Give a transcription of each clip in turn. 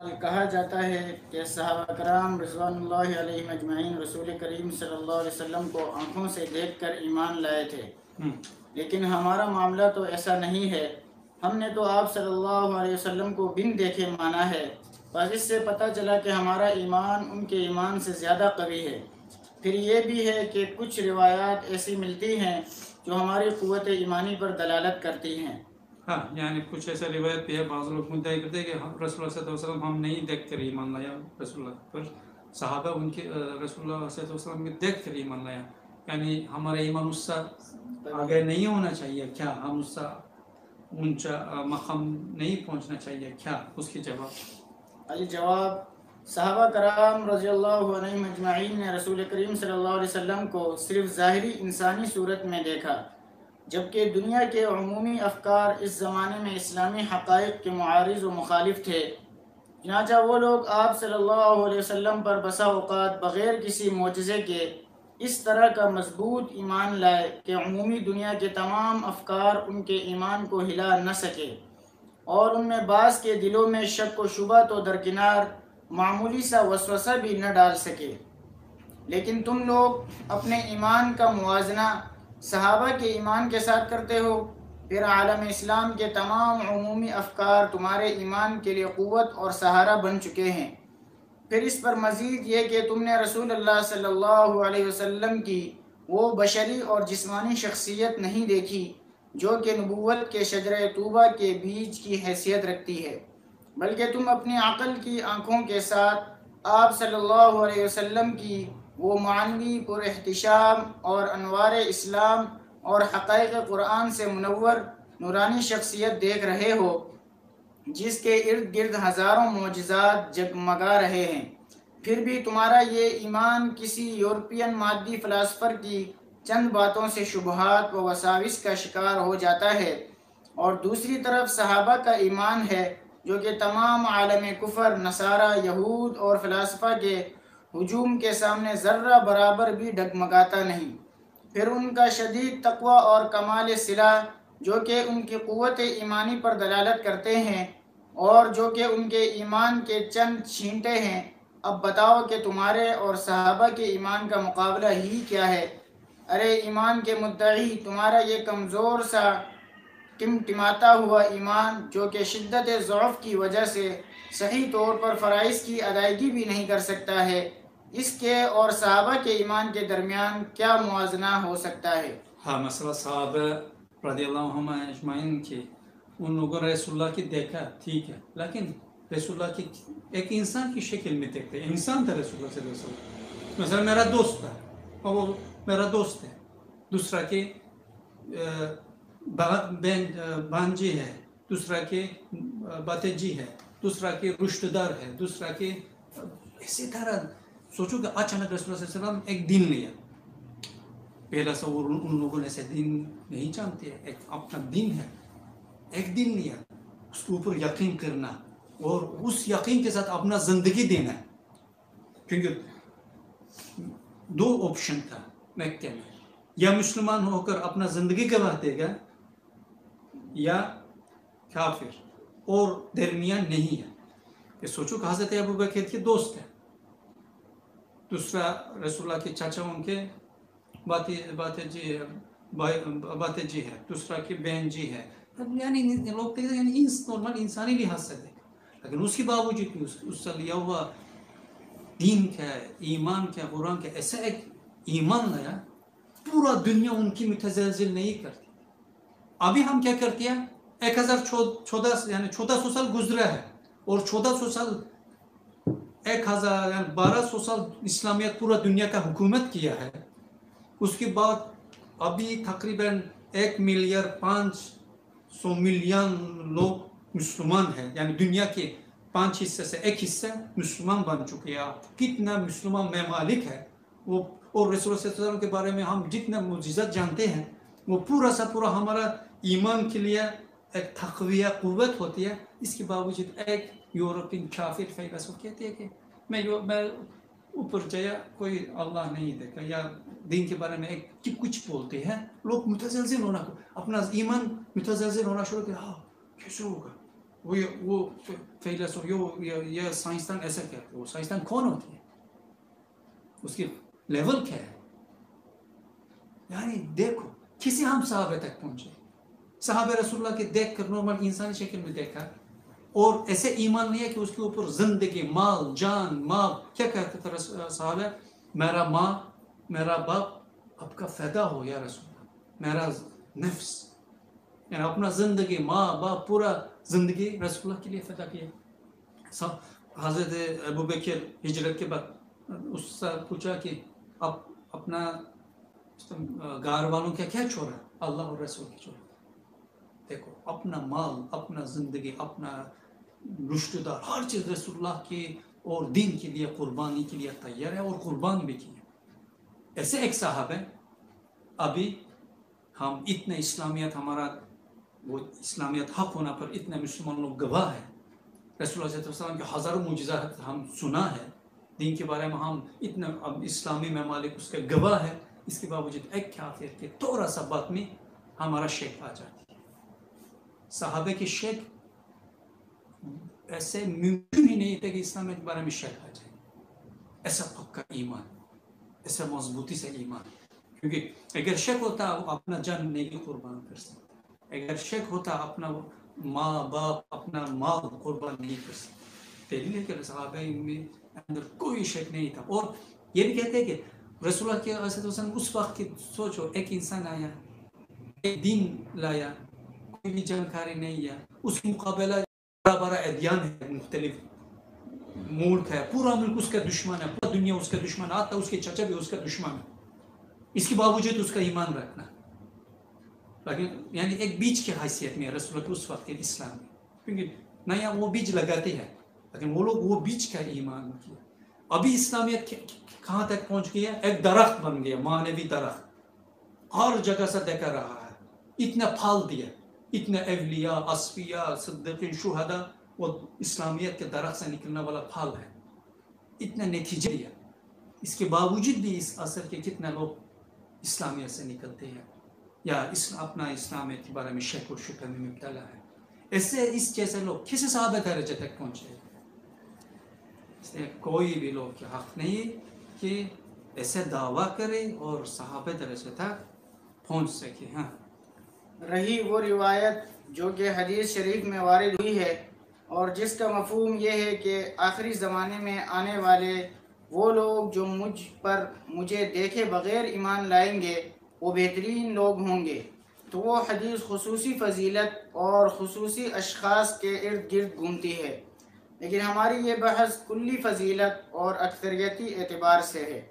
کہا جاتا ہے کہ صحابہ کرام رضوان اللہ علیہ اجمعین رسول کریم صلی اللہ علیہ وسلم کو آنکھوں سے دیکھ کر ایمان لائے تھے، لیکن ہمارا معاملہ تو ایسا نہیں ہے۔ ہم نے تو آپ صلی اللہ علیہ وسلم کو بن دیکھے مانا ہے، بس اس سے پتہ چلا کہ ہمارا ایمان ان کے ایمان سے زیادہ قوی ہے۔ پھر یہ بھی ہے کہ کچھ روایات ایسی ملتی ہیں جو ہماری قوت ایمانی پر دلالت کرتی ہیں۔ ہاں، یعنی کچھ ایسا روایت بھی ہے، بعض لوگ مدعی کرتے ہیں کہ رسول اللہ صلی اللہ علیہ وسلم ہم نہیں دیکھ کر ایمان لایا، رسول اللہ پر صحابہ ان کے رسول اللہ صلی اللہ علیہ وسلم کے دیکھ کر ایمان لایا، یعنی ہمارا ایمان اس سے آگے نہیں ہونا چاہیے کیا؟ ہم اس سے اونچا مقام نہیں پہنچنا چاہیے کیا؟ اس کی جواب الجواب، صحابہ کرام رضی اللہ عنہم اجمعین نے رسول کریم صلی اللہ علیہ وسلم کو صرف ظاہری انسانی صورت میں دیکھا، جبکہ دنیا کے عمومی افکار اس زمانے میں اسلامی حقائق کے معارض و مخالف تھے۔ چنانچہ وہ لوگ آپ صلی اللہ علیہ وسلم پر بسا اوقات بغیر کسی معجزے کے اس طرح کا مضبوط ایمان لائے کہ عمومی دنیا کے تمام افکار ان کے ایمان کو ہلا نہ سکے، اور ان میں بعض کے دلوں میں شک و شبہ تو درکنار، معمولی سا وسوسہ بھی نہ ڈال سکے۔ لیکن تم لوگ اپنے ایمان کا موازنہ صحابہ کے ایمان کے ساتھ کرتے ہو، پھر عالم اسلام کے تمام عمومی افکار تمہارے ایمان کے لیے قوت اور سہارا بن چکے ہیں۔ پھر اس پر مزید یہ کہ تم نے رسول اللہ صلی اللہ علیہ وسلم کی وہ بشری اور جسمانی شخصیت نہیں دیکھی جو کہ نبوت کے شجرہ طوبہ کے بیج کی حیثیت رکھتی ہے، بلکہ تم اپنی عقل کی آنکھوں کے ساتھ آپ صلی اللہ علیہ وسلم کی وہ معنوی پر احتشام اور انوار اسلام اور حقائق قرآن سے منور نورانی شخصیت دیکھ رہے ہو، جس کے ارد گرد ہزاروں معجزات جگمگا رہے ہیں۔ پھر بھی تمہارا یہ ایمان کسی یورپین مادی فلاسفر کی چند باتوں سے شبہات و وساوس کا شکار ہو جاتا ہے، اور دوسری طرف صحابہ کا ایمان ہے جو کہ تمام عالم کفر، نصارہ، یہود اور فلاسفہ کے ہجوم کے سامنے ذرہ برابر بھی ڈگمگاتا نہیں۔ پھر ان کا شدید تقوی اور کمال صلاح جو کہ ان کی قوت ایمانی پر دلالت کرتے ہیں، اور جو کہ ان کے ایمان کے چند چھینٹے ہیں۔ اب بتاؤ کہ تمہارے اور صحابہ کے ایمان کا مقابلہ ہی کیا ہے؟ ارے ایمان کے مدعی، تمہارا یہ کمزور سا ٹمٹماتا ہوا ایمان جو کہ شدت ضعف کی وجہ سے صحیح طور پر فرائض کی ادائیگی بھی نہیں کر سکتا ہے، اس کے اور صحابہ کے ایمان کے درمیان کیا موازنہ ہو سکتا ہے؟ ہاں، مسئلہ صحابہ رضی اللہ عنہم اجمعین کی ان لوگوں نے رسول اللہ کی دیکھا، ٹھیک ہے، لیکن رسول اللہ کی ایک انسان کی شکل میں دیکھتے ہیں، انسان تھا رسول اللہ صلی اللہ علیہ وسلم۔ مثلا میرا دوست تھا، اور وہ میرا دوست ہے، دوسرا کی بانجی ہے، دوسرا کی بھتیجی ہے، دوسرا کی رشتہ دار ہے، دوسرا کی اسی طرح سوچو کہ اچانک رسول اللہ صلی اللہ علیہ وسلم ایک دن لیا۔ پہلا سوال ان لوگوں نے ایسے دین نہیں جانتے، ایک اپنا دین ہے، ایک دن لیا، اس کے اوپر یقین کرنا اور اس یقین کے ساتھ اپنا زندگی دینا ہے، کیونکہ دو آپشن تھا مکہ میں، یا مسلمان ہو کر اپنا زندگی گوا دے گا یا کافر، اور درمیان نہیں ہے۔ یہ سوچو کہ حضرت ابو بکر کے دوست ہے، دوسرا رسول اللہ کے چاچا ان کے بھتیجی ہے، دوسرا کی بہن جی ہے، یعنی لوگ کہتے ہیں یعنی نارمل انسانی لحاظ سے دیکھا، لیکن اس کے باوجود بھی اس سے لیا ہوا دین کیا ہے، ایمان کیا، قرآن کیا، ایسا ایک ایمان لایا پورا دنیا ان کی متزلزل نہیں کرتی۔ ابھی ہم کیا کرتے ہیں، 1400 سال گزرا ہے، اور 1400 سال 1200 سال اسلامیت پورا دنیا کا حکومت کیا ہے، اس کے بعد ابھی تقریباً 1,500,000,000 لوگ مسلمان ہیں، یعنی دنیا کے 5 حصے سے 1 حصہ مسلمان بن چکے ہیں۔ کتنا مسلمان ممالک ہے وہ، اور رسول اللہ صلی اللہ علیہ وسلم کے بارے میں ہم جتنا معجزات جانتے ہیں وہ پورا سا پورا ہمارا ایمان کے لیے ایک تقویہ قوت ہوتی ہے۔ اس کے باوجود ایک یورپین کافر فیلسوف کہتے ہیں کہ میں اوپر جایا کوئی اللہ نہیں دیکھا، یا دین کے بارے میں ایک کچھ بولتے ہیں، لوگ متزلزل ہونا، اپنا ایمان متزلزل ہونا شروع کیا، کیسے ہوگا، وہ فیلسوف یہ سائنسدان ایسا کہتے ہیں. وہ سائنسدان کون ہوتی ہے؟ اس کی لیول کیا ہے؟ یعنی دیکھو کسی ہم صحابہ تک پہنچے. صحابہ رسول اللہ کے دیکھ کر نارمل انسانی شکل میں دیکھا اور ایسے ایمان نہیں ہے کہ اس کے اوپر زندگی مال جان مال کیا کہتے تھے صحابہ؟ میرا ماں میرا باپ آپ کا فائدہ ہو یا رسول اللہ، میرا نفس یعنی اپنا زندگی ماں باپ پورا زندگی رسول اللہ کے لیے فدا کیا. حضرت ابوبکر ہجرت کے بعد اس سے پوچھا کہ اب اپنا گھر والوں کیا چھوڑا؟ اللہ اور رسول کی چھوڑا. دیکھو اپنا مال اپنا زندگی اپنا رشتہ دار ہر چیز رسول اللہ کے اور دین کے لیے قربانی کے لیے تیار ہے اور قربان بھی کیا. ایسے ایک صاحب ہے. ابھی ہم اتنے اسلامیت ہمارا وہ اسلامیت حق ہونا پر اتنے مسلمان لوگ گواہ ہیں. رسول اللہ صلی اللہ علیہ وسلم کے ہزاروں معجزات ہم سنا ہے دین کے بارے میں. ہم اتنا اسلامی ممالک اس کے گواہ ہے. اس کے باوجود ایک کافر کے تھوڑا سا بات میں ہمارا شک آ جاتی ہے. صحابہ کے شک ایسے ممکن ہی نہیں تھے کہ اسلام کے بارے میں شک آ جائے. ایسا پکا ایمان ایسا مضبوطی سے ایمان. کیونکہ اگر شک ہوتا اپنا جان نہیں قربان کر سکتا. اگر شک ہوتا اپنا ماں باپ اپنا مال قربان نہیں کر سکتا. دلیل ہے کہ صحابہ میں اندر کوئی شک نہیں تھا. اور یہ بھی کہتے ہیں کہ رسول اللہ کے وسلم اس وقت کی سوچو ایک انسان آیا ایک دین لایا کوئی بھی جانکاری نہیں ہے. اس کے مقابلہ بڑا بڑا ادیان ہے مختلف ملک ہے پورا ملک اس کا دشمن ہے پورا دنیا اس کا دشمن آتا اس کے چچا بھی اس کا دشمن ہے. اس کے باوجود اس کا ایمان رکھنا لیکن یعنی ایک بیج کی حیثیت میں رسول اللہ اس وقت کے اسلام میں. کیونکہ نیا وہ بیج لگاتے ہیں لیکن وہ لوگ وہ بیج کا ایمان کیا. ابھی اسلامیت کہاں تک پہنچ گیا؟ ایک درخت بن گیا معنوی درخت. ہر جگہ سے دیکھا رہا ہے. اتنا پھل دیا اتنا اولیاء اصفیاء صدیقین شہداء وہ اسلامیت کے درخت سے نکلنے والا پھل ہے. اتنا نتیجہ دیا. اس کے باوجود بھی اس اثر کے کتنے لوگ اسلامیت سے نکلتے ہیں یا اپنا اسلامیت کے بارے میں شک و شبہ میں مبتلا ہے. اس جیسے لوگ کسی صحابہ درجے تک پہنچے. اس لیے کوئی بھی لوگ کے حق نہیں کہ ایسے دعویٰ کرے اور صحابہ درجے تک پہنچ سکے. ہاں رہی وہ روایت جو کہ حدیث شریف میں وارد ہوئی ہے اور جس کا مفہوم یہ ہے کہ آخری زمانے میں آنے والے وہ لوگ جو مجھے دیکھے بغیر ایمان لائیں گے وہ بہترین لوگ ہوں گے، تو وہ حدیث خصوصی فضیلت اور خصوصی اشخاص کے ارد گرد گھومتی ہے. لیکن ہماری یہ بحث کلی فضیلت اور اکثریتی اعتبار سے ہے.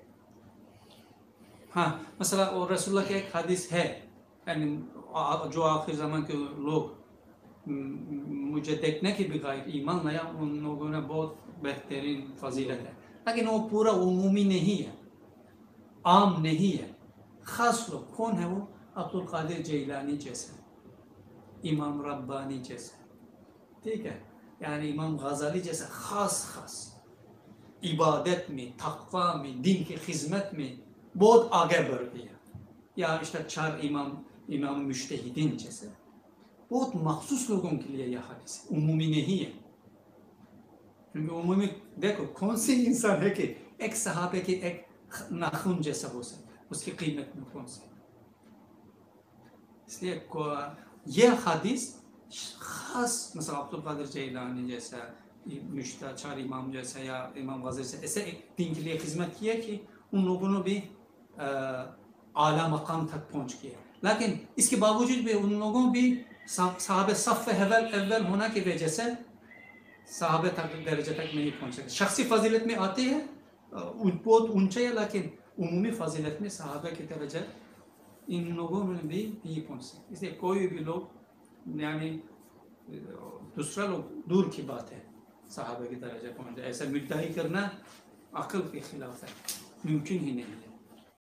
ہاں مثلا اور رسول اللہ کے ایک حدیث ہے یعنی جو آخر زمان کے لوگ مجھے دیکھنے کے بغیر ایمان لایا ان لوگوں نے بہت بہترین فضیلت ہے. لیکن وہ پورا عمومی نہیں ہے عام نہیں ہے. خاص لوگ کون ہے؟ وہ عبدالقادر جیلانی جیسے امام ربانی جیسے ٹھیک ہے یعنی امام غزالی جیسے خاص عبادت میں تقوی میں دین کی خدمت میں بہت آگے بڑھ گیا. یا اشتر امام مجتہدین جیسے بہت مخصوص لوگوں کے لیے یہ حدیث عمومی نہیں ہے. کیونکہ عمومی دیکھو کون سی انسان ہے کہ ایک صحابہ کے ایک ناخن جیسا ہو سکتا ہے اس کی قیمت میں کون سی. اس لیے یہ حدیث خاص مثلا عبدالقادر جیلانی جیسا چار امام جیسا یا امام غزالی سے ایسے دین کے لیے خدمت کی ہے کہ ان لوگوں نے بھی اعلیٰ مقام تک پہنچ گیا. لیکن اس کے باوجود بھی ان لوگوں بھی صحابہ صف اول ہونا کی وجہ سے صحابہ تک درجہ تک نہیں پہنچ سکتے. شخصی فضیلت میں آتے ہیں بہت اونچے ہیں لیکن عمومی فضیلت میں صحابہ کی درجہ ان لوگوں میں بھی نہیں پہنچ سکتے. اس لیے کوئی بھی لوگ یعنی دوسرا لوگ دور کی بات ہے صحابہ کی درجہ پہنچ جائے. ایسا مدعی کرنا عقل کے خلاف ہے، ممکن ہی نہیں ہے.